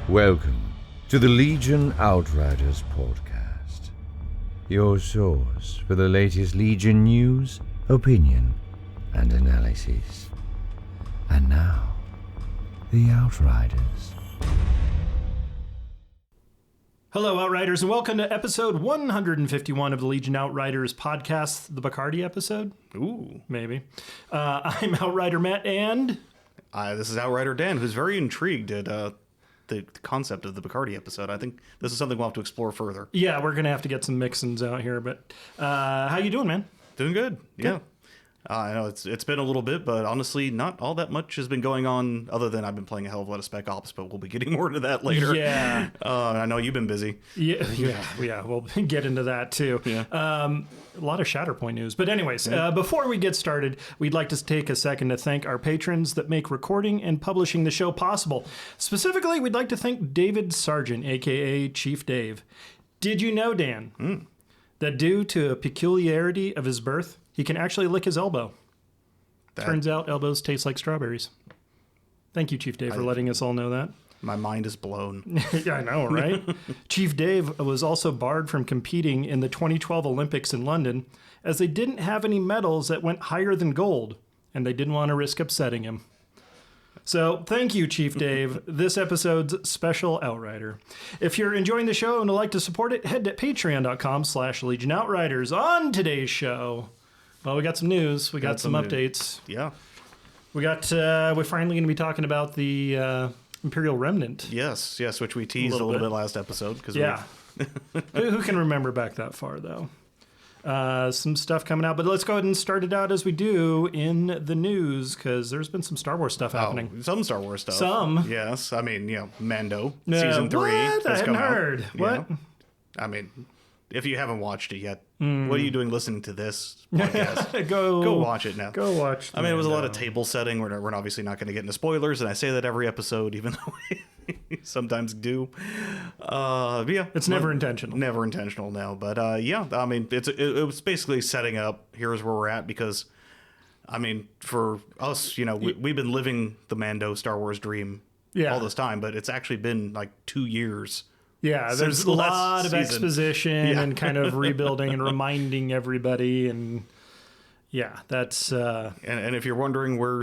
Welcome to the Legion Outriders podcast, your source for the latest Legion news, opinion, and analysis. And now, the Outriders. Hello, Outriders, and welcome to episode 151 of the Legion Outriders podcast, the Bacardi episode. Ooh. Maybe. I'm Outrider Matt, and... This is Outrider Dan, who's very intrigued at the concept of the Bacardi episode. I think this is something we'll have to explore further. Yeah, we're going to have to get some mix-ins out here, but how you doing, man? Doing good, yeah. I know it's been a little bit, but honestly, not all that much has been going on other than I've been playing a hell of a lot of Spec Ops, but we'll be getting more into that later. Yeah. I know you've been busy. Yeah, we'll get into that too. Yeah. A lot of Shatterpoint news. But anyways, before we get started, we'd like to take a second to thank our patrons that make recording and publishing the show possible. Specifically, we'd like to thank David Sargent, a.k.a. Chief Dave. Did you know, Dan, that due to a peculiarity of his birth, he can actually lick his elbow? Turns out elbows taste like strawberries. Thank you, Chief Dave, for letting us all know that. My mind is blown. Yeah, I know, right? Chief Dave was also barred from competing in the 2012 Olympics in London, as they didn't have any medals that went higher than gold, and they didn't want to risk upsetting him. So thank you, Chief Dave, this episode's special Outrider. If you're enjoying the show and would like to support it, head to patreon.com/Legion Outriders. On today's show, well, we got some news. We got some updates. Yeah. We're finally going to be talking about the Imperial Remnant. Yes, which we teased a little bit last episode. Yeah. Who can remember back that far, though? Some stuff coming out, but let's go ahead and start it out as we do in the news, because there's been some Star Wars stuff happening. Some Star Wars stuff. Some. Yes. I mean, Mando, season 3. What? I hadn't heard. What? I mean, if you haven't watched it yet, what are you doing listening to this podcast? Go watch it now. Go watch. I mean, it was a lot of table setting. We're obviously not going to get into spoilers, and I say that every episode, even though we sometimes do. Yeah, it's never intentional. Never intentional now, but I mean, it was basically setting up. Here's where we're at, because, I mean, for us, we've been living the Mando Star Wars dream all this time, but it's actually been like 2 years. Yeah, there's a lot of exposition and kind of rebuilding and reminding everybody, and that's and if you're wondering why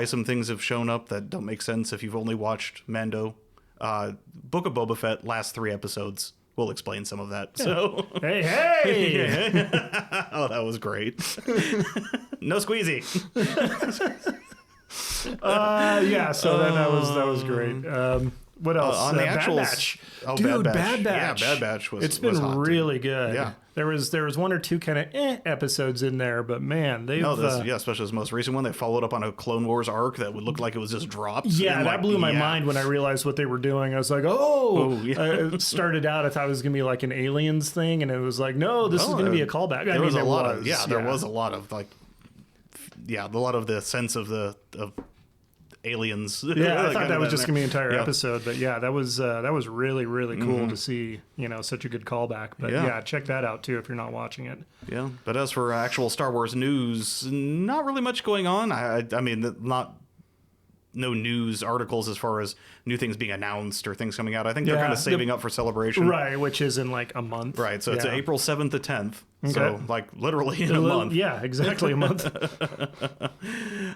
some things have shown up that don't make sense if you've only watched Mando, Book of Boba Fett last 3 episodes will explain some of that. Yeah. So hey oh, that was great. No squeezy. So then that was great. What else? On the Bad Batch. Oh, Dude, Bad Batch. Batch. Yeah, Bad Batch was. It's been really good. Yeah. There was 1 or 2 kind of episodes in there, but man, they've... especially this most recent one. They followed up on a Clone Wars arc that would look like it was just dropped. Yeah, that blew my mind when I realized what they were doing. I was like, it started out, I thought it was going to be like an Aliens thing, and it was like, no, this is going to be a callback. There was a lot of the sense of aliens. Yeah, I thought that was just gonna be an entire episode, but that was really, really cool to see, such a good callback. But check that out too if you're not watching it. Yeah, but as for actual Star Wars news, not really much going on. I mean, no news articles as far as new things being announced or things coming out. I think they're kind of saving up for Celebration. Right, which is in like a month. Right, so it's April 7th to 10th. Okay. So like literally in a month. Yeah, exactly a month.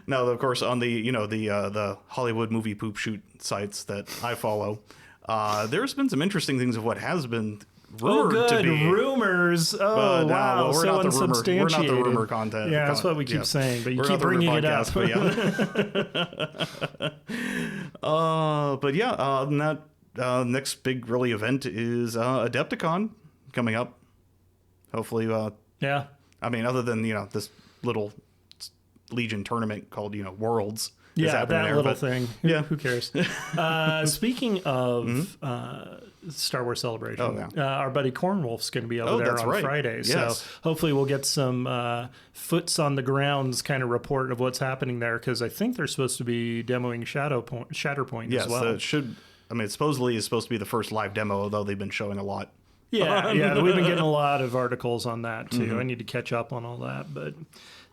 Now, of course, on the Hollywood movie poop shoot sites that I follow, there's been some interesting things of what has been rumored to be. Rumors. Oh, wow. We're not unsubstantiated. the rumor content. Yeah, that's what we keep saying, but you keep bringing it up. Other than that, next big really event is Adepticon coming up. Hopefully, I mean, other than, this little Legion tournament called, Worlds. Yeah, that little thing. Yeah. Who cares? Speaking of Star Wars Celebration, our buddy Cornwolf's going to be over there on Friday. Yes. So hopefully we'll get some foots on the grounds kind of report of what's happening there, because I think they're supposed to be demoing Shatterpoint as well. Yes, it should. I mean, it supposedly is supposed to be the first live demo, although they've been showing a lot Yeah, we've been getting a lot of articles on that too. I need to catch up on all that, but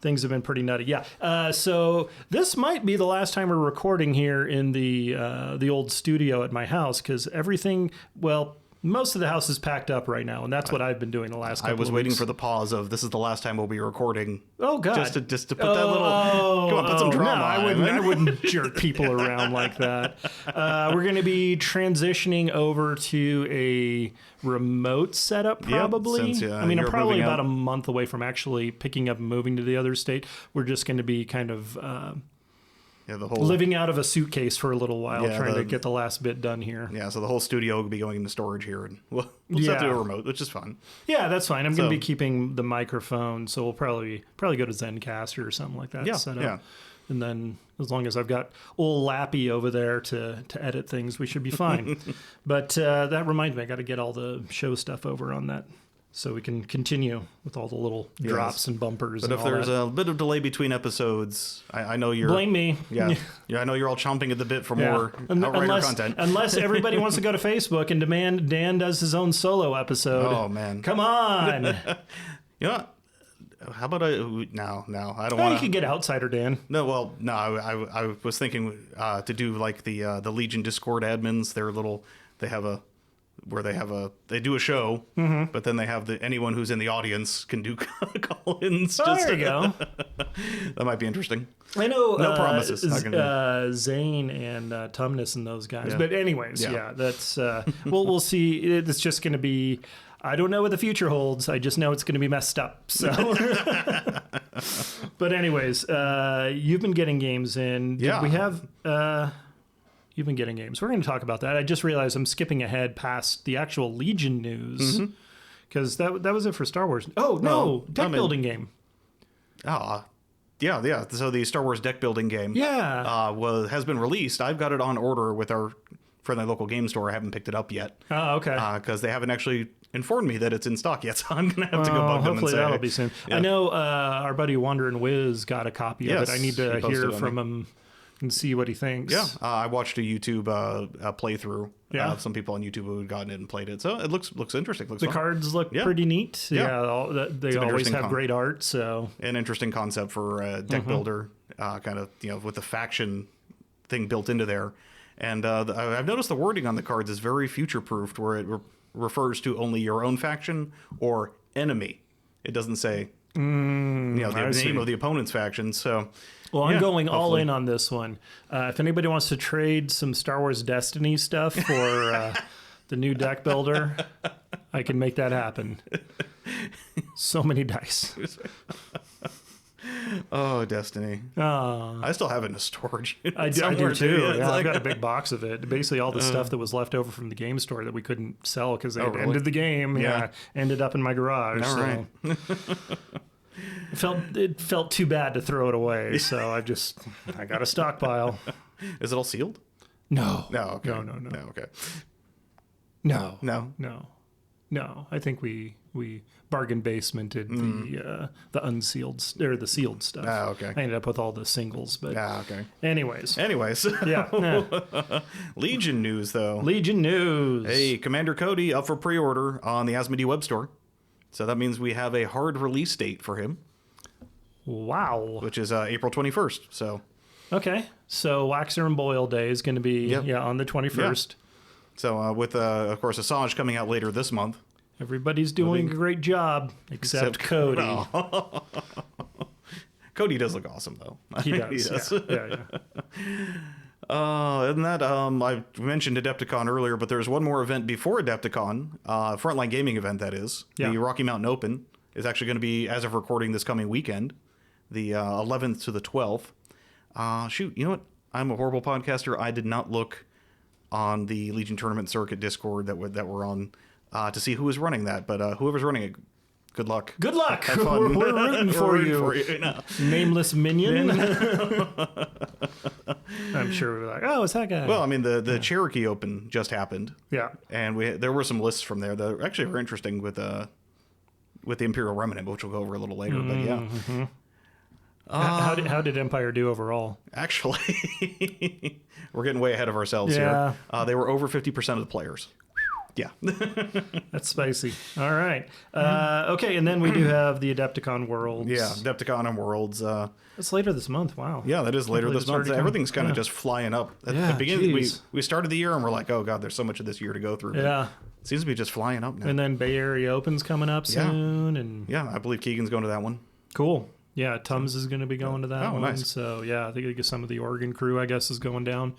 things have been pretty nutty. Yeah. So this might be the last time we're recording here in the old studio at my house because everything, well, most of the house is packed up right now, and that's what I've been doing the last couple of weeks. I was waiting for the pause of this is the last time we'll be recording. Oh God! Just to put that little. Come on, put some drama. No, I wouldn't jerk people around like that. We're going to be transitioning over to a remote setup, probably. Since, I mean, I'm probably about a month away from actually picking up and moving to the other state. We're just going to be kind of. The whole living out of a suitcase for a little while, trying to get the last bit done here. Yeah, so the whole studio will be going into storage here, and we'll set to a remote, which is fun. Yeah, that's fine. I'm going to be keeping the microphone, so we'll probably go to Zencaster or something like that. Set up. Yeah. And then as long as I've got old Lappy over there to edit things, we should be fine. But that reminds me, I got to get all the show stuff over on that. So we can continue with all the little drops and bumpers. But if there's a bit of delay between episodes, I know you're... Blame me. Yeah, I know you're all chomping at the bit for more Outrider content. Unless everybody wants to go to Facebook and demand Dan does his own solo episode. Oh, man. Come on. You know what? How about no, I don't want to... You could get Outsider Dan. No, well, no, I was thinking to do like the Legion Discord admins, they do a show, but then they have anyone who's in the audience can do call-ins. There you go. That might be interesting. I know. No promises. Zane and Tumnus and those guys. Yeah. But anyways, that's we'll see. It's just going to be. I don't know what the future holds. I just know it's going to be messed up. So. But anyways, you've been getting games in. Yeah. We have. You've been getting games. We're going to talk about that. I just realized I'm skipping ahead past the actual Legion news because that was it for Star Wars. Oh, no. Deck building game. Yeah. So the Star Wars deck building game has been released. I've got it on order with our friendly local game store. I haven't picked it up yet. Oh, okay. Because they haven't actually informed me that it's in stock yet, so I'm going to have to go bug them and say... Hopefully that'll be soon. Yeah. I know our buddy Wanderin' Wiz got a copy of it. I need to hear from him and see what he thinks. Yeah, I watched a YouTube playthrough. Some people on YouTube who had gotten it and played it, so it looks interesting. Looks fun. Cards look pretty neat. Yeah, they always have great art. So an interesting concept for a deck builder, kind of with the faction thing built into there. And I've noticed the wording on the cards is very future-proofed, where it refers to only your own faction or enemy. It doesn't say the name of the opponent's faction. So. Well, I'm going all in on this one. If anybody wants to trade some Star Wars Destiny stuff for the new deck builder, I can make that happen. So many dice. Oh, Destiny. I still have it in storage. I do too. Yeah, I've got a big box of it. Basically, all the stuff that was left over from the game store that we couldn't sell because they ended the game. Yeah, ended up in my garage. All right. It felt too bad to throw it away, so I got a stockpile. Is it all sealed? No. No. Okay. No. Okay. No. I think we bargain basemented the unsealed or the sealed stuff. Okay. I ended up with all the singles, but okay. Anyways. Yeah. Legion news though. Legion news. Hey, Commander Cody up for pre-order on the Asmodee web store. So that means we have a hard release date for him. Wow. Which is April 21st. So. Okay. So Waxer and Boyle Day is going to be on the 21st. Yeah. So with, of course, Asajj coming out later this month. Everybody's doing a great job except Cody. Oh. Cody does look awesome, though. He does. Yeah. And that, I mentioned Adepticon earlier, but there's one more event before Adepticon, Frontline Gaming event, that is. Yeah. The Rocky Mountain Open is actually going to be, as of recording, this coming weekend, the 11th to the 12th. Shoot, you know what? I'm a horrible podcaster. I did not look on the Legion Tournament Circuit Discord that we're on to see who was running that, but whoever's running it, good luck. Good luck. We're rooting for you. No. Nameless minion. I'm sure we're like, oh, it's that guy. Well, I mean, the Cherokee Open just happened. Yeah. And there were some lists from there that actually were interesting with the Imperial Remnant, which we'll go over a little later. But yeah. Mm-hmm. How did Empire do overall? Actually, we're getting way ahead of ourselves here. They were over 50% of the players. Yeah. That's spicy. All right. Okay, and then we do have the Adepticon Worlds. Yeah, Adepticon and Worlds. It's later this month. Wow. Yeah, that is later this month. Everything's kind of just flying up. At the beginning, we started the year and we're like, oh, God, there's so much of this year to go through. Yeah. It seems to be just flying up now. And then Bay Area Open's coming up soon. And yeah, I believe Keegan's going to that one. Cool. Yeah, Tums is going to be going to that one. Nice. So, yeah, I think some of the Oregon crew, I guess, is going down.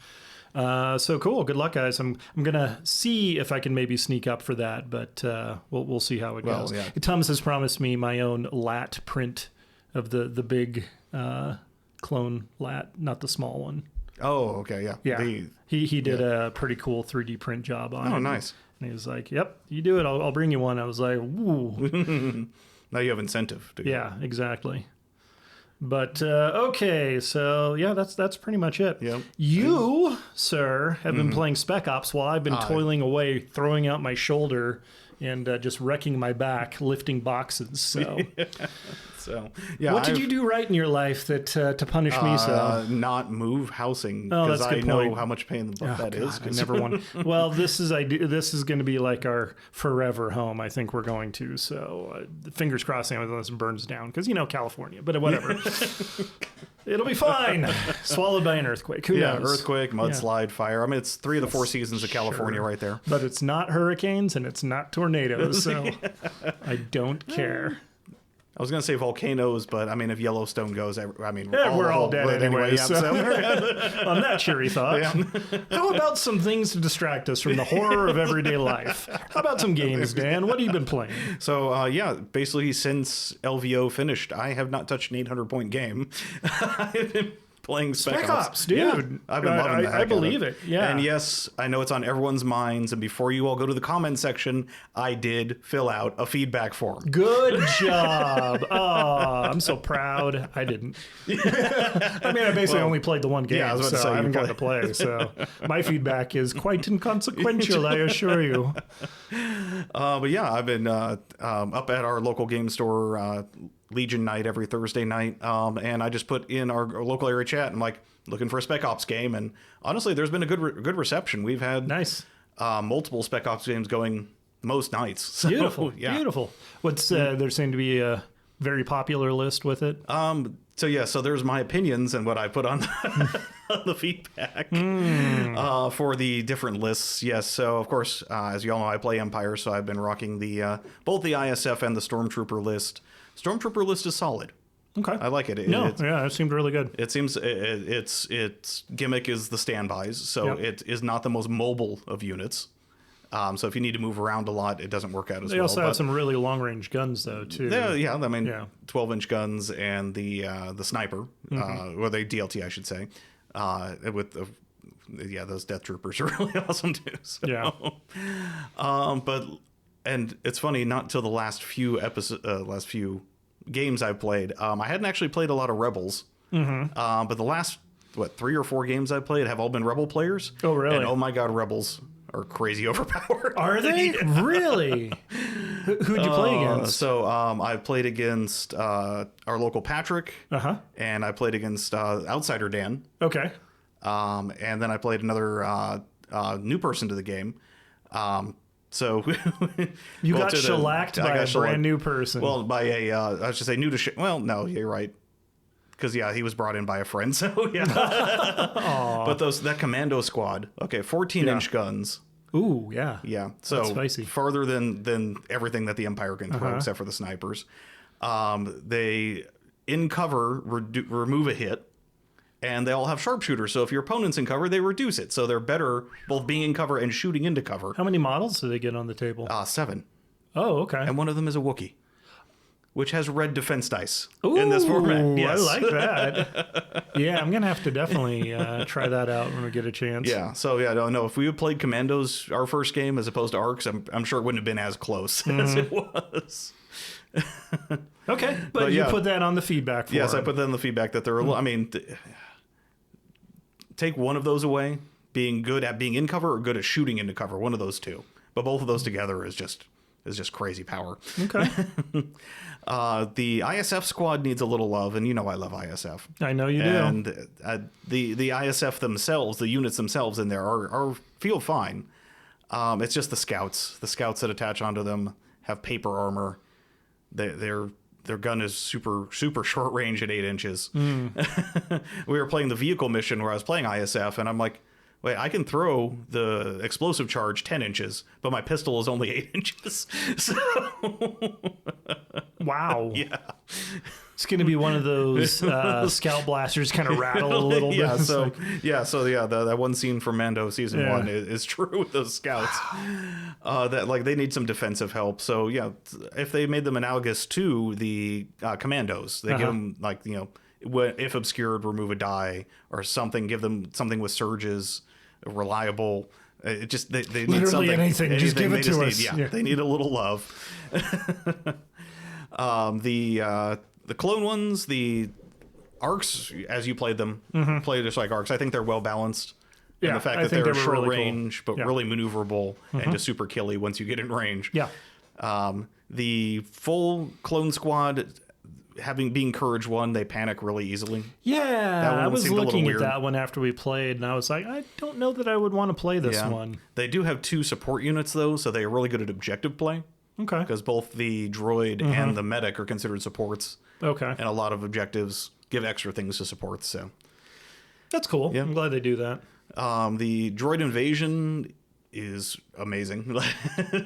So cool. Good luck, guys. I'm gonna see if I can maybe sneak up for that, but we'll see how it goes. Yeah. Thomas has promised me my own lat print of the big clone lat, not the small one. Oh, okay, yeah. Yeah. He did a pretty cool 3D print job on it. Oh, nice. And he was like, "Yep, you do it. I'll bring you one." I was like, "Ooh." Now you have incentive to go. Yeah, exactly. But okay, so yeah, that's pretty much it. Yep. You, sir, have been playing Spec Ops while I've been toiling away, throwing out my shoulder and just wrecking my back, lifting boxes. So, yeah. What did you do right in your life that to punish me? So not move housing Oh, because that's a I good know point. how much pain in the butt that is. I never won. Well, this is going to be like our forever home. I think we're going to. So fingers crossed unless it burns down because California. But whatever. It'll be fine. Swallowed by an earthquake. Who knows? Earthquake, mudslide, fire. I mean, it's 3 of the 4 seasons of California right there. But it's not hurricanes and it's not tornadoes, so I don't care. I was going to say volcanoes, but I mean, if Yellowstone goes, We're all dead anyway. Yeah, On that cheery thought, how about some things to distract us from the horror of everyday life? How about some games, Dan? What have you been playing? So, basically since LVO finished, I have not touched an 800-point game. I've been playing Spec Ops, dude. Yeah, I've been loving that. I believe it. Yeah. And yes, I know it's on everyone's minds. And before you all go to the comment section, I did fill out a feedback form. Good job. Oh, I'm so proud. I didn't. I basically only played the one game, I was about to say, I haven't got to play. So my feedback is quite inconsequential, I assure you. But yeah, I've been up at our local game store, Legion night every Thursday night, and I just put in our local area chat and like looking for a Spec Ops game, and honestly, there's been a good reception. We've had multiple Spec Ops games going most nights. So, beautiful. What's there seemed to be a very popular list with it? So there's my opinions and what I put on the feedback for the different lists. Yes, so of course, as you all know, I play Empire, so I've been rocking the both the ISF and the Stormtrooper list. Stormtrooper list is solid. Okay, I like it. It seemed really good. It seems its gimmick is the standbys, so it is not the most mobile of units. So if you need to move around a lot, it doesn't work out as well. They also have some really long-range guns, though, too. Yeah. 12-inch guns and the sniper, or the DLT, I should say, with those Death Troopers are really awesome too. So. Yeah. And it's funny, not until the last few games I've played, I hadn't actually played a lot of Rebels. But the last 3 or 4 games I've played have all been Rebel players. Oh, really? And oh my God, Rebels are crazy overpowered. Are they? Really? Who'd you play against? So I played against our local Patrick. And I played against Outsider Dan. Okay. And then I played another new person to the game. So you got shellacked by a brand new person. Well, by I should say new to well, no, you're right. Because he was brought in by a friend. So yeah. But that commando squad, 14-inch guns. Ooh, yeah. Yeah. So that's spicy. Farther than everything that the Empire can throw, except for the snipers. They in cover remove a hit. And they all have sharpshooters, so if your opponent's in cover, they reduce it. So they're better both being in cover and shooting into cover. How many models do they get on the table? 7. Oh, okay. And one of them is a Wookiee, which has red defense dice in this format. Yes. I like that. Yeah, I'm going to have to definitely try that out when we get a chance. Yeah, so no, if we had played Commandos our first game as opposed to Arcs, I'm sure it wouldn't have been as close as it was. Okay, but you put that on the feedback form. Yes, I put that in the feedback that they're, take one of those away, being good at being in cover or good at shooting into cover, one of those two. But both of those together is just crazy power. Okay. The ISF squad needs a little love, and I love ISF. I know you do. And the ISF themselves, the units themselves in there are feel fine. It's just the scouts. The scouts that attach onto them have paper armor. Their gun is super short range at 8 inches. We were playing the vehicle mission where I was playing ISF, and I'm like, wait, I can throw the explosive charge 10 inches, but my pistol is only 8 inches. So, wow. yeah. It's going to be one of those scout blasters kind of rattle a little bit. Yeah, so like... that one scene from Mando season 1 is true with those scouts. That like they need some defensive help. So yeah, if they made them analogous to the commandos, they give them like, you know, if obscured, remove a die or something. Give them something with surges, reliable. It just they need literally something. Anything. Just give it to us. Yeah, they need a little love. The clone ones, the arcs, as you played them, play just like arcs. I think they're well balanced. Yeah, and the fact I that think they're they were short really range, cool. but really maneuverable and just super killy once you get in range. Yeah. The full clone squad, being Courage 1, they panic really easily. Yeah, I was looking at weird. that one after we played, and I was like, I don't know that I would want to play this one. They do have 2 support units, though, so they are really good at objective play. Okay. Because both the droid and the medic are considered supports. Okay. And a lot of objectives give extra things to supports, so. That's cool. Yeah. I'm glad they do that. The droid invasion is amazing.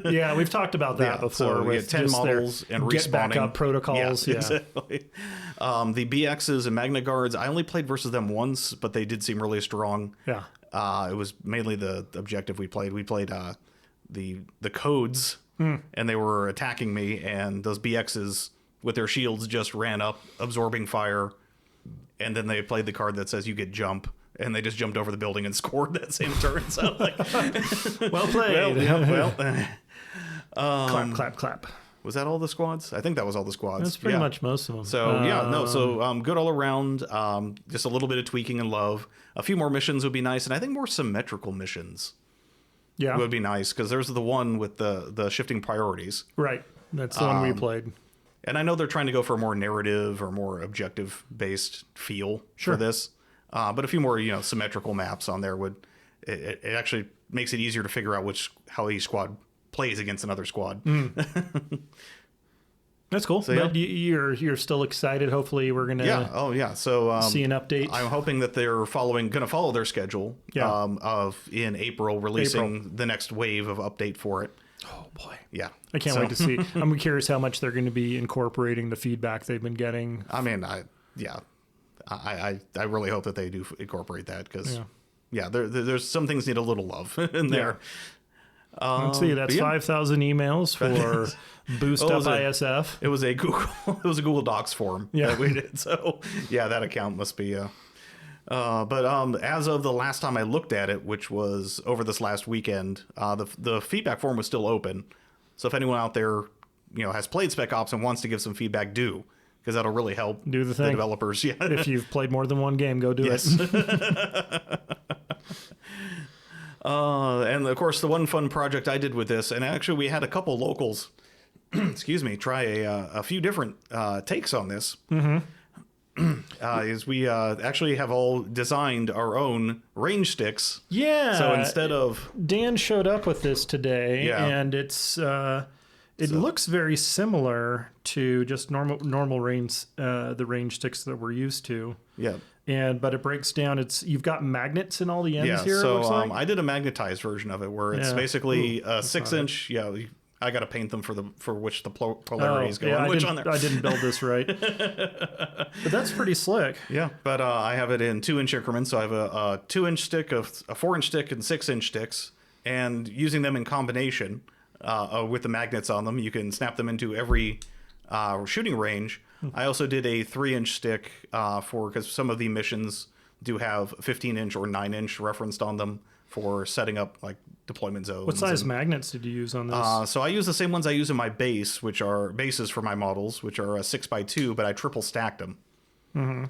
Yeah, we've talked about that before. So we with had 10 models and respawning. Get back up protocols. Yeah. Exactly. The BXs and Magna Guards, I only played versus them once, but they did seem really strong. Yeah. It was mainly the objective we played. We played the codes, and they were attacking me, and those BXs with their shields just ran up, absorbing fire, and then they played the card that says you get jump. And they just jumped over the building and scored that same turn. So, like, well played. Well, clap, clap. Was that all the squads? I think that was all the squads. That's pretty much most of them. So good all around. Just a little bit of tweaking and love. A few more missions would be nice, and I think more symmetrical missions. Yeah, would be nice because there's the one with the shifting priorities. Right, that's the one we played. And I know they're trying to go for a more narrative or more objective based feel for this. But a few more, symmetrical maps on there would it actually makes it easier to figure out how each squad plays against another squad. That's cool. So, but you're still excited. Hopefully, we're gonna So see an update. I'm hoping that they're going to follow their schedule. Of in April releasing the next wave of update for it. Oh boy. Yeah. I can't wait to see. I'm curious how much they're going to be incorporating the feedback they've been getting. I mean, I really hope that they do incorporate that because, there's some things need a little love in there. Let's see, that's 5,000 emails for Boost Up ISF. It was a Google Docs form that we did. So that account must be. But as of the last time I looked at it, which was over this last weekend, the feedback form was still open. So if anyone out there, has played Spec Ops and wants to give some feedback, do. Because that'll really help the developers. Yeah. If you've played more than one game, go do it. And of course, the one fun project I did with this, and actually we had a couple locals, try a few different takes on this. Is we actually have all designed our own range sticks. Yeah. So instead of Dan showed up with this today, and it's. It looks very similar to just normal range, the range sticks that we're used to. Yeah. But it breaks down. You've got magnets in all the ends here. So it looks like. I did a magnetized version of it where it's basically a 6-inch. I got to paint them for which the polarities go on which on there. I didn't build this right, but that's pretty slick. Yeah, but I have it in 2-inch increments. So I have a 2-inch stick, a 4-inch stick, and 6-inch sticks, and using them in combination. With the magnets on them, you can snap them into every shooting range. I also did a 3-inch stick because some of the missions do have 15-inch or 9-inch referenced on them for setting up like deployment zones. What size magnets did you use on this? So I use the same ones I use in my base, which are bases for my models, which are a 6x2, but I triple stacked them.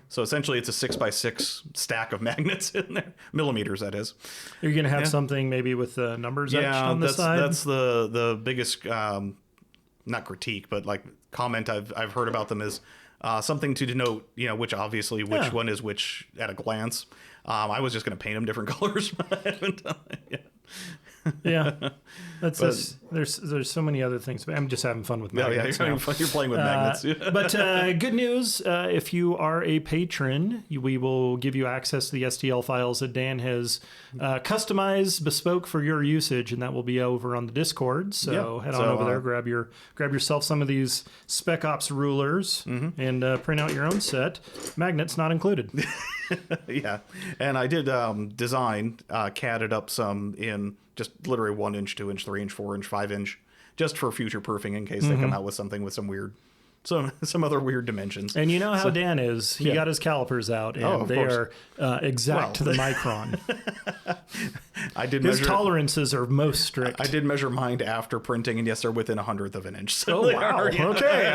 So essentially, it's a 6x6 stack of magnets in there, millimeters. That is. You're gonna have something maybe with the numbers etched on the side. That's the biggest not critique, but like comment I've heard about them is something to denote, which one is which at a glance. I was just gonna paint them different colors, but I haven't done it yet. Yeah, there's so many other things. But I'm just having fun with magnets. You're playing with magnets. But good news, if you are a patron, we will give you access to the STL files that Dan has customized, bespoke for your usage, and that will be over on the Discord. So head on over there, grab yourself some of these Spec Ops rulers, and print out your own set. Magnets not included. Yeah, and I did design, CAD'd up some in just literally 1 inch, 2 inch, 3 inch, 4 inch, 5 inch, just for future proofing in case they come out with something with some other weird dimensions. And you know how Dan is. He got his calipers out, and they are exact to the micron. His tolerances are most strict. I did measure mine after printing, and yes, they're within 1/100 of an inch. So wow. Okay.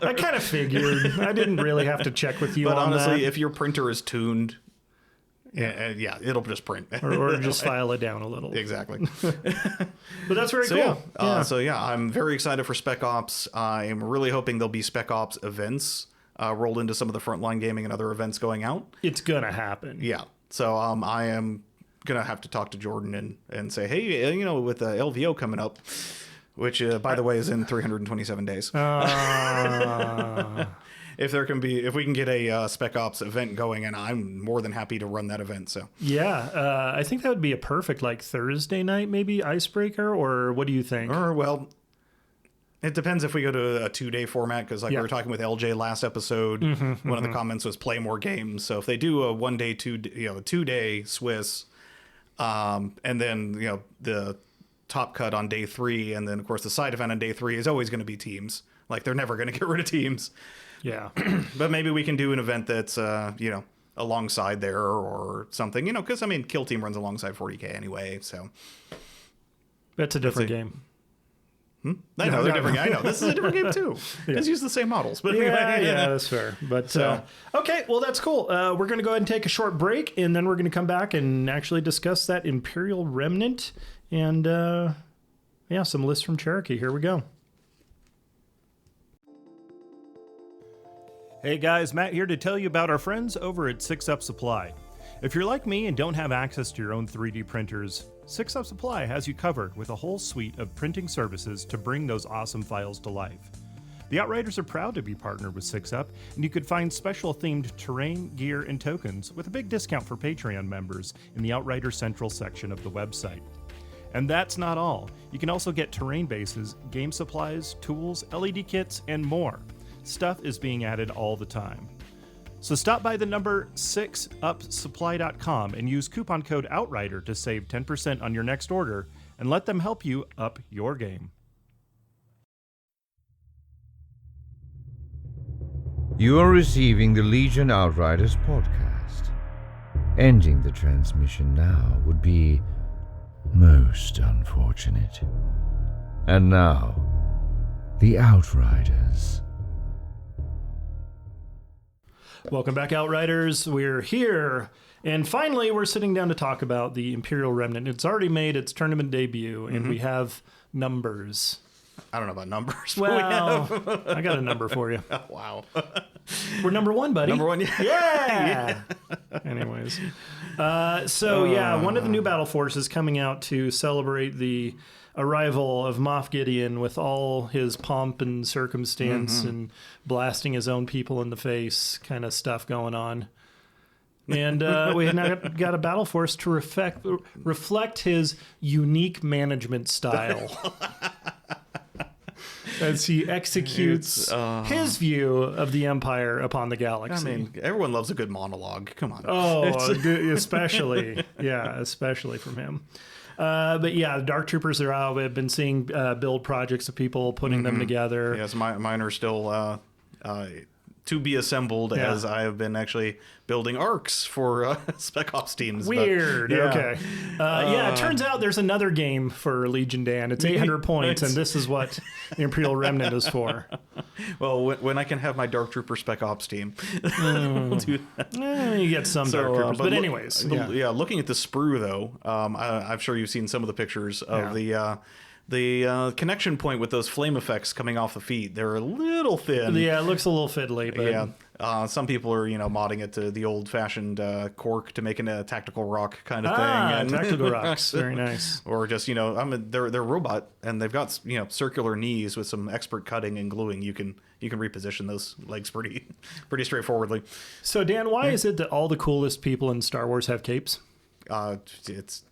I kind of figured. I didn't really have to check with you on that. But honestly, if your printer is tuned, yeah, it'll just print. or just file it down a little. Exactly. But that's very cool. Yeah. I'm very excited for Spec Ops. I'm really hoping there'll be Spec Ops events rolled into some of the Frontline Gaming and other events going out. It's going to happen. Yeah. So I am going to have to talk to Jordan and say, hey, with the LVO coming up, which, by the way, is in 327 days. If we can get a Spec Ops event going, and I'm more than happy to run that event. So yeah, I think that would be a perfect Thursday night, maybe icebreaker, or what do you think? Well, it depends if we go to a 2-day format, because we were talking with LJ last episode. One of the comments was play more games. So if they do a 1-day, 2-day Swiss, and then the top cut on day 3, and then of course the side event on day 3 is always going to be teams. They're never going to get rid of teams. Yeah. But maybe we can do an event that's, alongside there or something, because, Kill Team runs alongside 40K anyway, so. That's a different game. I know, they're different. I know. This is a different game, too. Yeah. Just use the same models. But yeah, that's fair. But, okay, well, that's cool. We're going to go ahead and take a short break, and then we're going to come back and actually discuss that Imperial Remnant and, some lists from Cherokee. Here we go. Hey guys, Matt here to tell you about our friends over at 6UP Supply. If you're like me and don't have access to your own 3D printers, 6UP Supply has you covered with a whole suite of printing services to bring those awesome files to life. The Outriders are proud to be partnered with 6UP, and you could find special themed terrain, gear, and tokens with a big discount for Patreon members in the Outrider Central section of the website. And that's not all. You can also get terrain bases, game supplies, tools, LED kits, and more. Stuff is being added all the time. So stop by the number 6upsupply.com and use coupon code OUTRIDER to save 10% on your next order, and let them help you up your game. You are receiving the Legion Outriders podcast. Ending the transmission now would be most unfortunate. And now, the Outriders. Welcome back, Outriders. We're here, and finally we're sitting down to talk about the Imperial Remnant. It's already made its tournament debut, and we have numbers. I don't know about numbers. Well, I got a number for you. Oh, wow. We're number 1, buddy. Number 1, yeah. Yeah! Anyways. One of the new battle forces coming out to celebrate the arrival of Moff Gideon with all his pomp and circumstance and blasting his own people in the face kind of stuff going on. And we now got a battle force to reflect his unique management style as he executes his view of the Empire upon the galaxy. Everyone loves a good monologue. Come on. Especially from him. The Dark Troopers are out. We've been seeing build projects of people putting them together. Yes, mine are still to be assembled, as I have been actually building arcs for Spec Ops teams. Weird. Okay. It turns out there's another game for Legion, Dan. It's 800 points, and this is what the Imperial Remnant is for. Well, when I can have my Dark Trooper Spec Ops team, we'll do that. You get some Dark Troopers, but anyways. Looking at the sprue, though, I'm sure you've seen some of the pictures of the connection point with those flame effects coming off the feet. They're a little thin. Yeah, it looks a little fiddly. But Some people are, modding it to the old-fashioned cork to make it a tactical rock kind of thing. And tactical rocks, very nice. Or just, they're robot, and they've got, circular knees with some expert cutting and gluing. You can reposition those legs pretty straightforwardly. So, Dan, why is it that all the coolest people in Star Wars have capes? It's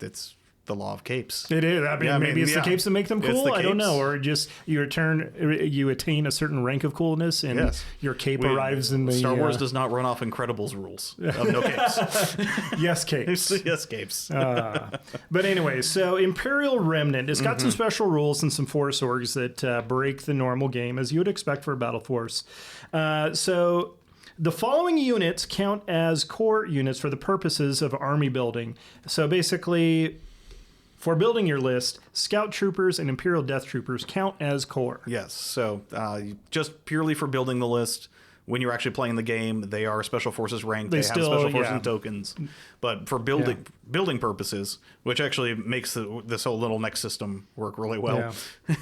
the law of capes. It is. Maybe it's the capes that make them cool. I don't know. Or just you attain a certain rank of coolness, and your cape arrives in the. Star Wars does not run off Incredibles rules of no capes. Yes, capes. Yes, capes. But anyway, so Imperial Remnant, it's got some special rules and some force orgs that break the normal game, as you would expect for a battle force. So the following units count as core units for the purposes of army building. So basically, for building your list, Scout Troopers and Imperial Death Troopers count as core. Yes, so just purely for building the list, when you're actually playing the game, they are Special Forces ranked. They have Special Forces tokens. But for building purposes, which actually makes this whole little next system work really well. Yeah.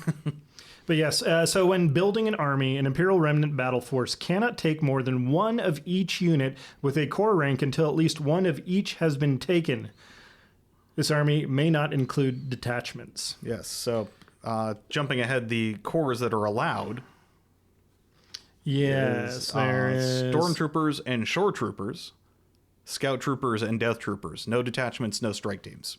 But yes, so when building an army, an Imperial Remnant battle force cannot take more than one of each unit with a core rank until at least one of each has been taken. This army may not include detachments. Yes, so jumping ahead, the cores that are allowed. Yes, there is Stormtroopers and Shore Troopers, Scout Troopers and Death Troopers. No detachments, no strike teams.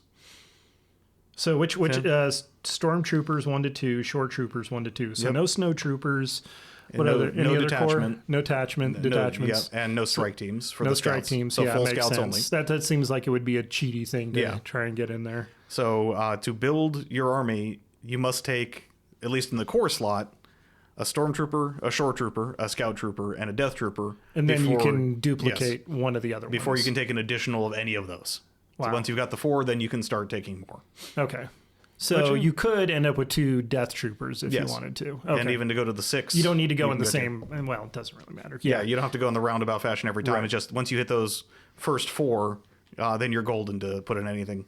So which Stormtroopers 1 to 2, Shore Troopers 1 to 2. So no Snow Troopers. What other? Any other detachment? Core? No detachments. And no strike teams for no the strike scouts. teams. So yeah, full makes scouts sense. only. That seems like it would be a cheaty thing to try and get in there. So to build your army, you must take, at least in the core slot, a Stormtrooper, a Shore Trooper, a Scout Trooper, and a Death Trooper. And then you can duplicate one of the other ones. Before you can take an additional of any of those. Wow. So once you've got the 4, then you can start taking more. Okay. So you could end up with 2 Death Troopers if you wanted to. Okay. And even to go to the 6. You don't need to go in the same... Well, it doesn't really matter. Yeah, you don't have to go in the roundabout fashion every time. Right. It's just once you hit those first 4, then you're golden to put in anything.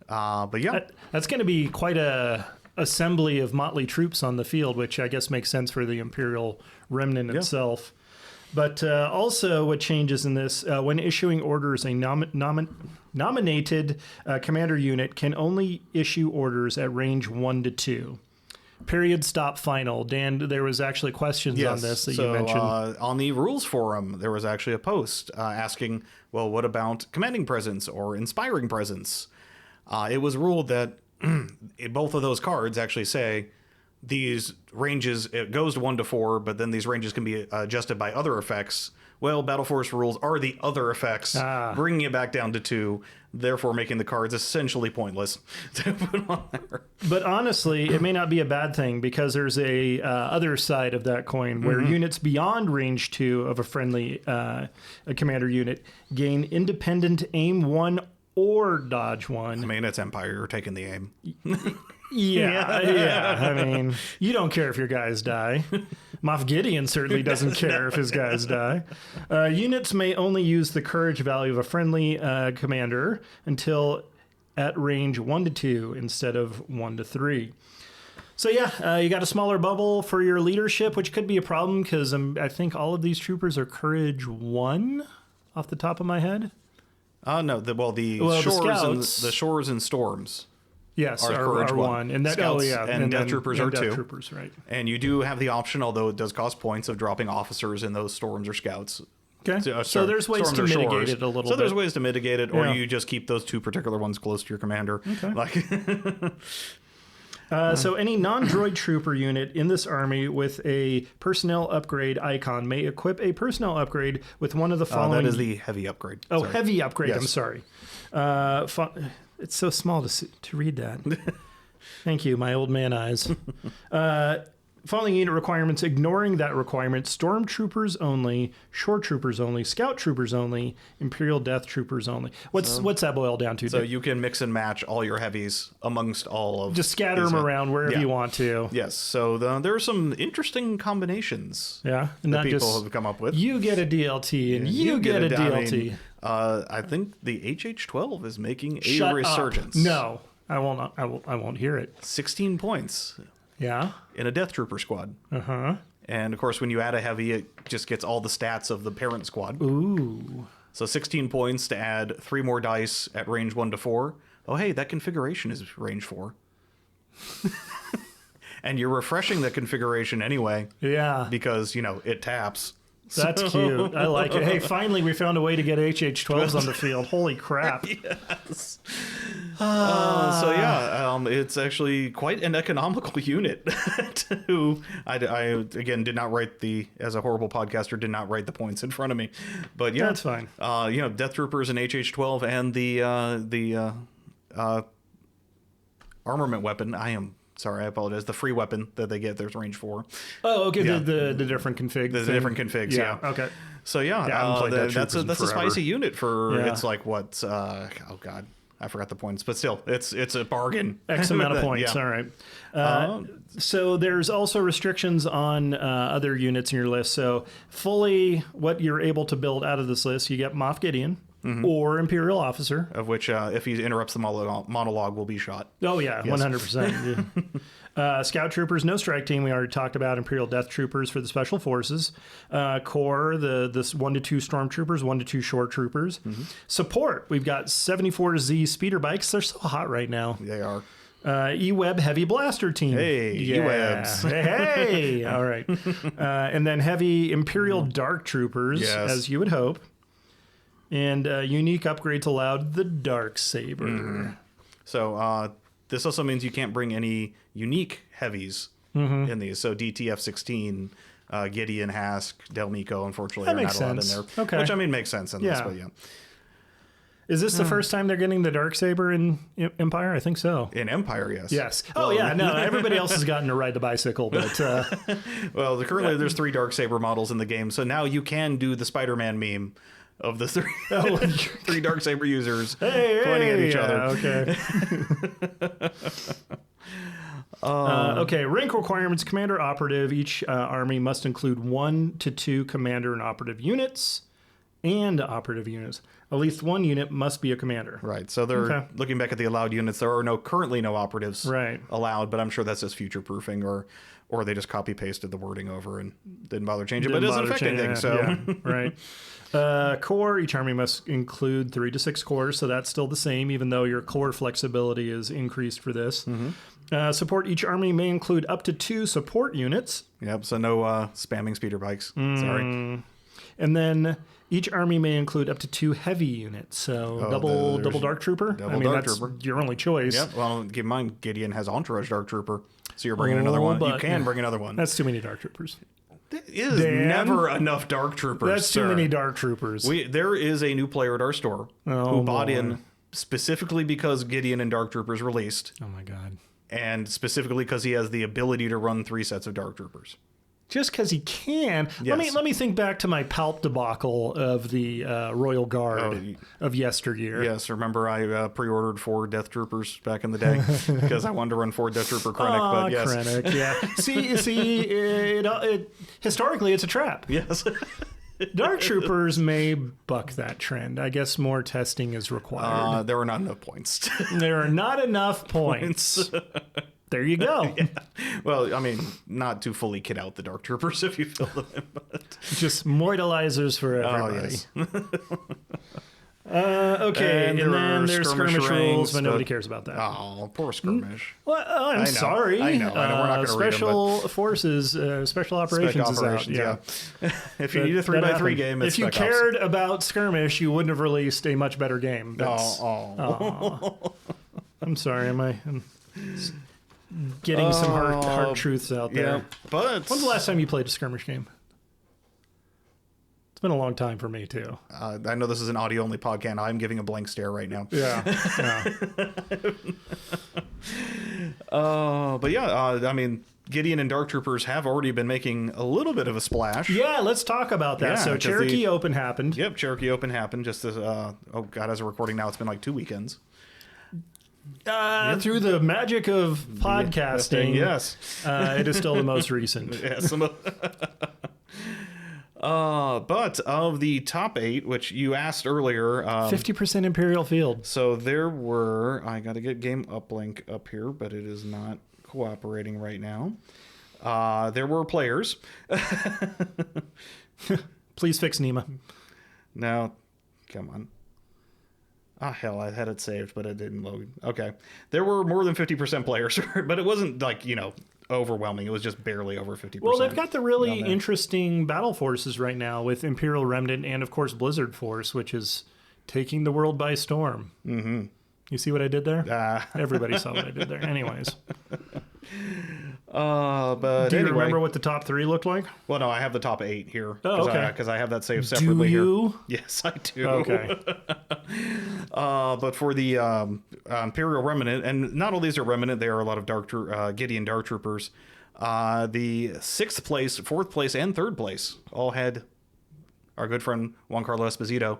But yeah. That's going to be quite a assembly of motley troops on the field, which I guess makes sense for the Imperial Remnant itself. But also what changes in this, when issuing orders, a nominated commander unit can only issue orders at range 1 to 2. Period, stop, final. Dan, there was actually questions on this that you mentioned. On the rules forum, there was actually a post asking, well, what about commanding presence or inspiring presence? It was ruled that both of those cards actually say these ranges, it goes to 1 to 4, but then these ranges can be adjusted by other effects. Well, Battle Force rules are the other effects, bringing it back down to 2, therefore making the cards essentially pointless to put on there. But honestly, it may not be a bad thing, because there's a other side of that coin where units beyond range 2 of a friendly a commander unit gain independent aim 1 or dodge 1. I mean, it's Empire. You're taking the aim. Yeah. I mean, you don't care if your guys die. Moff Gideon certainly doesn't care if his guys die. Units may only use the courage value of a friendly commander until at range 1 to 2 instead of 1 to 3. So you got a smaller bubble for your leadership, which could be a problem because I think all of these troopers are courage 1 off the top of my head. No, the shores and storms. Yes, are 1. And that, Scouts and Death Troopers are 2. Death Troopers, right. And you do have the option, although it does cost points, of dropping officers in those storms or scouts. Okay. So there's ways to mitigate it a little bit. So there's ways to mitigate it, or you just keep those 2 particular ones close to your commander. Okay. So any non-droid trooper unit in this army with a personnel upgrade icon may equip a personnel upgrade with one of the following... that is the heavy upgrade. Oh, sorry. Heavy upgrade. Yes. I'm sorry. It's so small to read that. Thank you, my old man eyes. Following unit requirements, ignoring that requirement: Stormtroopers only, Shore Troopers only, Scout Troopers only, Imperial Death Troopers only. What's that boil down to? So you can mix and match all your heavies amongst all of... Just scatter them around wherever you want to. Yes, so there are some interesting combinations that people have come up with. You get a DLT and you get a DLT. I think the HH-12 is making a resurgence. Up. No, I will not. I won't hear it. 16 points. Yeah. In a Death Trooper squad. Uh-huh. And of course, when you add a heavy, it just gets all the stats of the parent squad. Ooh. So 16 points to add 3 more dice at range 1 to 4. Oh, hey, that configuration is range 4. And you're refreshing the configuration anyway. Yeah. Because, it taps. That's cute. I like it. Hey, finally we found a way to get HH-12s on the field. Holy crap. Yes. It's actually quite an economical unit. I again did not write as a horrible podcaster, did not write the points in front of me. But yeah, that's fine. Death Troopers and HH-12 and the armament weapon. Sorry, I apologize. The free weapon that they get, there's range 4. Oh, okay. Yeah. The different config. The different configs, yeah. Okay. So that's a spicy unit for it's like what? Oh god, I forgot the points, but still, it's a bargain. X amount of points. All right. So there's also restrictions on other units in your list. So fully, what you're able to build out of this list, you get Moff Gideon. Mm-hmm. Or Imperial Officer. Of which, if he interrupts the monologue, will be shot. Oh, yeah, yes. 100%. Yeah. Scout Troopers, no strike team. We already talked about Imperial Death Troopers for the Special Forces. Corps, the 1 to 2 Stormtroopers, 1 to 2 Shore Troopers. Mm-hmm. Support, we've got 74Z speeder bikes. They're so hot right now. They are. E-Web Heavy Blaster Team. Hey, E-Webs. Hey, all right. And then Heavy Imperial Dark Troopers, as you would hope. And unique upgrades allowed, the Dark Saber. Mm-hmm. So this also means you can't bring any unique heavies in these. So DTF-16, Gideon, Hask, Del Meeko, unfortunately, are not allowed in there. Okay. Which, makes sense in this, but yeah. Is this the first time they're getting the Dark Saber in Empire? I think so. In Empire, yes. Yes. Oh, yeah. No, everybody else has gotten to ride the bicycle, but... Well, currently there's 3 Dark Saber models in the game, so now you can do the Spider-Man meme of the 3 Dark Saber users pointing at each other. Okay. Okay, rank requirements. Commander operative. Each army must include 1 to 2 commander and operative units. And operative units. At least 1 unit must be a commander. Right. So they're looking back at the allowed units. There are currently no operatives allowed, but I'm sure that's just future proofing or they just copy pasted the wording over and didn't bother changing. But it doesn't affect anything. So right. Core, each army must include 3 to 6 cores, so that's still the same, even though your core flexibility is increased for this. Mm-hmm. Support, each army may include up to 2 support units. Yep, so no spamming speeder bikes. Sorry. And then each army may include up to 2 heavy units, so double Dark Trooper. That's your only choice. Yep, well, keep in mind, Gideon has Entourage Dark Trooper, so you're bringing another one. You can bring another one. That's too many Dark Troopers. There is never enough Dark Troopers. That's too many Dark Troopers. There is a new player at our store who bought in specifically because Gideon and Dark Troopers released. Oh my god! And specifically because he has the ability to run 3 sets of Dark Troopers. Just because he can. Yes. Let me think back to my Palp debacle of the Royal Guard of yesteryear. Yes, remember I pre-ordered 4 Death Troopers back in the day because I wanted to run 4 Death Trooper Krennic. But yes, Krennic, yeah. see, it historically it's a trap. Yes. Dark Troopers may buck that trend. I guess more testing is required. There are not enough points. There are not enough points. There you go. Yeah. Well, not to fully kit out the Dark Troopers if you fill them in, but just mortalizers for everybody. Okay, and then there's skirmish rules, but nobody cares about that. Oh, poor skirmish. Well, I'm sorry. I know. We're not going to read them. Special Forces, Special Operations is out. Yeah. If you need a 3x3 game, it's if you cared about skirmish, you wouldn't have released a much better game. I'm sorry. I'm getting some hard truths out there. Yeah, but when's the last time you played a skirmish game? It's been a long time for me too. I know this is an audio only podcast. I'm giving a blank stare right now. Yeah. But yeah, Gideon and Dark Troopers have already been making a little bit of a splash. Yeah, let's talk about that. So Cherokee Open happened. Yep, Cherokee Open happened just as as a recording now, it's been like 2 weekends. Through the magic of podcasting, yes, it is still the most recent. Yes. But of the top 8, which you asked earlier, 50% Imperial Field. So there were. I got to get game uplink up here, but it is not cooperating right now. There were players. Please fix Nema. No, come on. Ah, hell, I had it saved, but it didn't load. Okay. There were more than 50% players, but it wasn't like, overwhelming. It was just barely over 50%. Well, they've got the really interesting battle forces right now with Imperial Remnant and, of course, Blizzard Force, which is taking the world by storm. Mm-hmm. You see what I did there? Everybody saw what I did there. Anyways. But Do you anyway, remember what the top 3 looked like? Well, no, I have the top 8 here. Oh, okay. Because I have that saved separately here. Do you? Yes, I do. Okay. But for the Imperial Remnant, and not all these are Remnant, they are a lot of Gideon Dark Troopers. The 6th place, 4th place, and 3rd place all had our good friend Juan Carlo Esposito.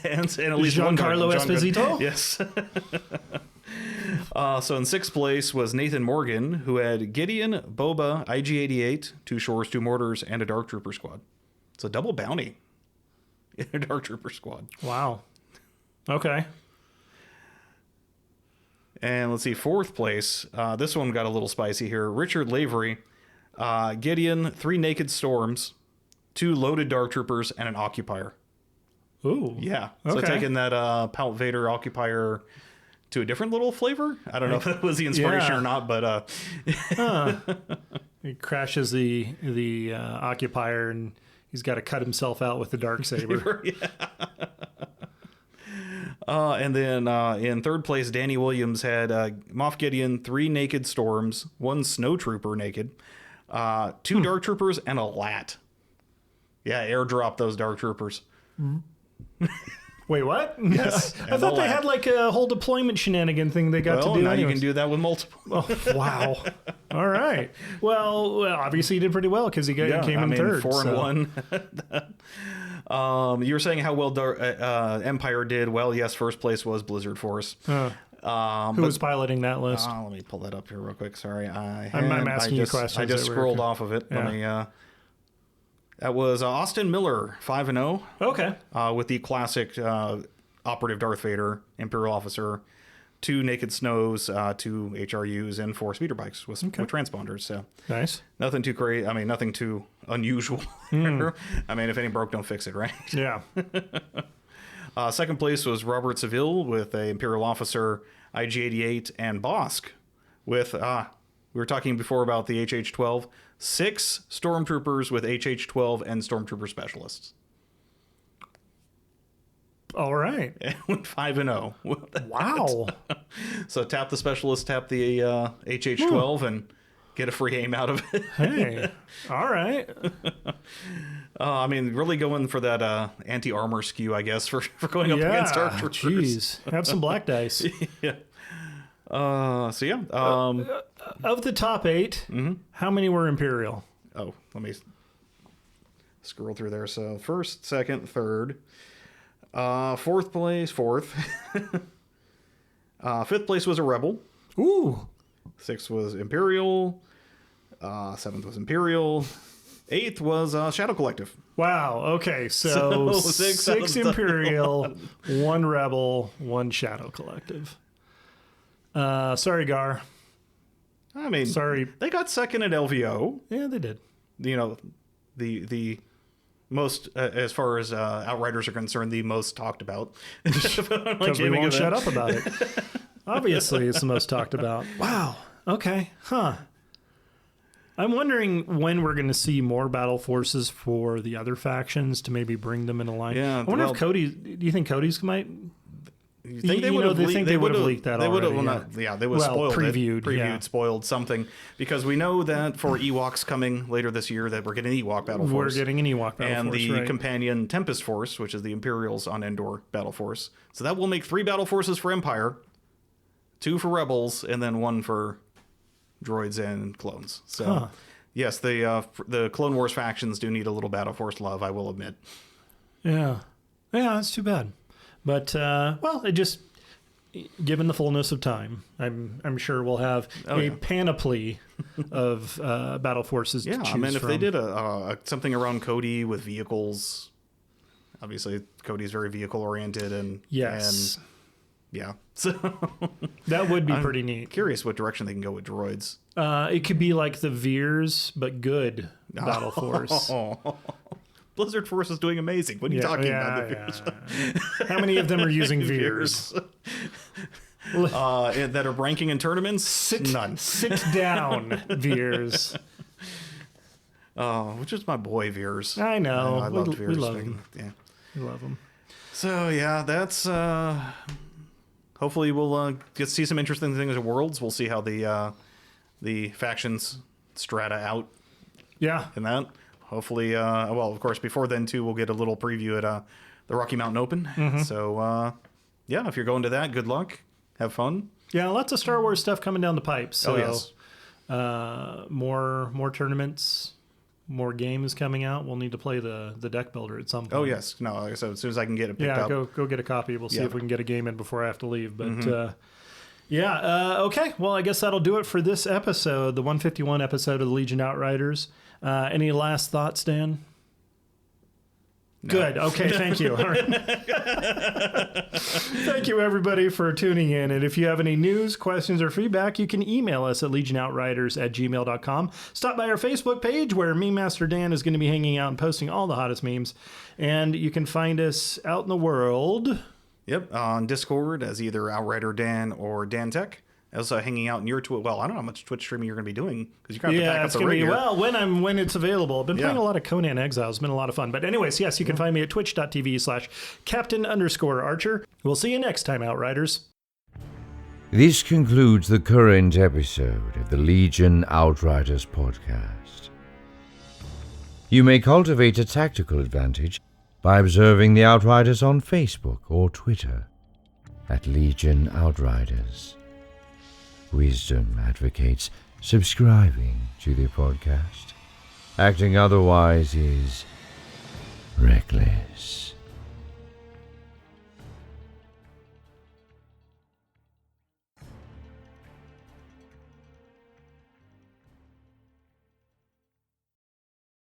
and at least Giancarlo Esposito? Yes. So in 6th place was Nathan Morgan, who had Gideon, Boba, IG-88, 2 Shores, 2 Mortars, and a Dark Trooper squad. It's a double bounty in a Dark Trooper squad. Wow. Okay. And let's see, 4th place. This one got a little spicy here. Richard Lavery, Gideon, 3 Naked Storms, 2 Loaded Dark Troopers, and an Occupier. Ooh. Yeah. So taking that Palt Vader Occupier to a different little flavor. I don't know if that was the inspiration or not, but he crashes the Occupier and he's got to cut himself out with the Darksaber. And then in 3rd place, Danny Williams had Moff Gideon, 3 Naked Storms, 1 Snow Trooper naked, 2 Dark Troopers, and a LAT. Yeah, airdrop those Dark Troopers. Wait, what? Yes. I thought they had like a whole deployment shenanigan thing they got to do. Now anyways. you can do that with multiple. Oh, wow. All right. Well, obviously he did pretty well because he came in 3rd. 4 and 1. You were saying how well Empire did. Well, yes, 1st place was Blizzard Force. Who was piloting that list? Let me pull that up here real quick. Sorry. I'm asking you questions. I just scrolled off of it. Yeah. Let me... That was Austin Miller, 5-0. Okay. With the classic operative Darth Vader, Imperial Officer, 2 Naked Snows, 2 HRUs, and 4 speeder bikes with transponders. So nice. Nothing too crazy. I mean, nothing too unusual. I mean, if any broke, don't fix it, right? Yeah. 2nd place was Robert Seville with a Imperial Officer, IG-88, and Bosk with, we were talking before about the HH-12, 6 Stormtroopers with HH-12 and Stormtrooper Specialists. All right. And went 5-0. Wow. So tap the Specialist, tap the HH-12, and get a free aim out of it. Hey. All right. I mean, really going for that anti-armor skew, I guess, for going up against Dark Troopers. Jeez. Have some black dice. Yeah. Of the top 8, how many were Imperial? Oh, let me scroll through there. So 1st, 2nd, 3rd, 4th place, 4th. 5th place was a Rebel. Ooh. 6th was Imperial. 7th was Imperial. 8th was Shadow Collective. Wow. Okay. So 6 Imperial, 1 Rebel, 1 Shadow Collective. Sorry, Gar. I mean, sorry. They got 2nd at LVO. Yeah, they did. The most, as far as Outriders are concerned, the most talked about. Because we won't shut up about it. Obviously, it's the most talked about. Wow. Okay. Huh. I'm wondering when we're going to see more battle forces for the other factions to maybe bring them in a line. Yeah. I wonder if Cody. Do you think Cody's might? You think they would have leaked that already? They would have spoiled previewed, spoiled something, because we know that for Ewoks coming later this year that we're getting an Ewok battle force. We're getting an Ewok battle and force, the companion Tempest Force, which is the Imperials on Endor battle force. So that will make 3 battle forces for Empire, 2 for Rebels, and then 1 for droids and clones. So yes, the Clone Wars factions do need a little battle force love, I will admit. Yeah, that's too bad. But it just, given the fullness of time, I'm sure we'll have panoply of battle forces. Yeah, to choose I mean, if from. they did something around Cody with vehicles, obviously Cody's very vehicle oriented, and yes, Yeah. So that would be pretty neat. Curious what direction they can go with droids. It could be like the Veers, but good Battle Force. Blizzard Force is doing amazing. What are you talking about? The Veers? How many of them are using Veers? That are ranking in tournaments? None. Sit down, Veers. Which is my boy, Veers. I know. I loved Veers. We love him. Yeah. We love him. So, yeah, that's... hopefully we'll get to see some interesting things at Worlds. We'll see how the factions strata out. Yeah. In that. Hopefully, well, of course, before then, too, we'll get a little preview at the Rocky Mountain Open. Mm-hmm. So, yeah, if you're going to that, good luck. Have fun. Yeah, lots of Star Wars stuff coming down the pipe. So, yes. More tournaments, more games coming out. We'll need to play the deck builder at some point. Oh, yes. No, like I said, as soon as I can get it picked up. Yeah, go get a copy. We'll see if we can get a game in before I have to leave. But, okay. Well, I guess that'll do it for this episode, the 151 episode of the Legion Outriders. Any last thoughts, Dan? No. Good. Okay, thank you. All right. Thank you, everybody, for tuning in. And if you have any news, questions, or feedback, you can email us at legionoutriders@gmail.com. Stop by our Facebook page where Meme Master Dan is going to be hanging out and posting all the hottest memes. And you can find us out in the world. Yep, on Discord as either Outrider Dan or Dan Tech. Also hanging out in your Twitch. Well, I don't know how much Twitch streaming you're going to be doing because you're going to have to back up the rig. Well, when it's available. I've been playing a lot of Conan Exiles. It's been a lot of fun. But anyways, yes, you can find me at twitch.tv/Captain_Archer. We'll see you next time, Outriders. This concludes the current episode of the Legion Outriders podcast. You may cultivate a tactical advantage by observing the Outriders on Facebook or Twitter at Legion Outriders. Wisdom advocates subscribing to the podcast. Acting otherwise is reckless.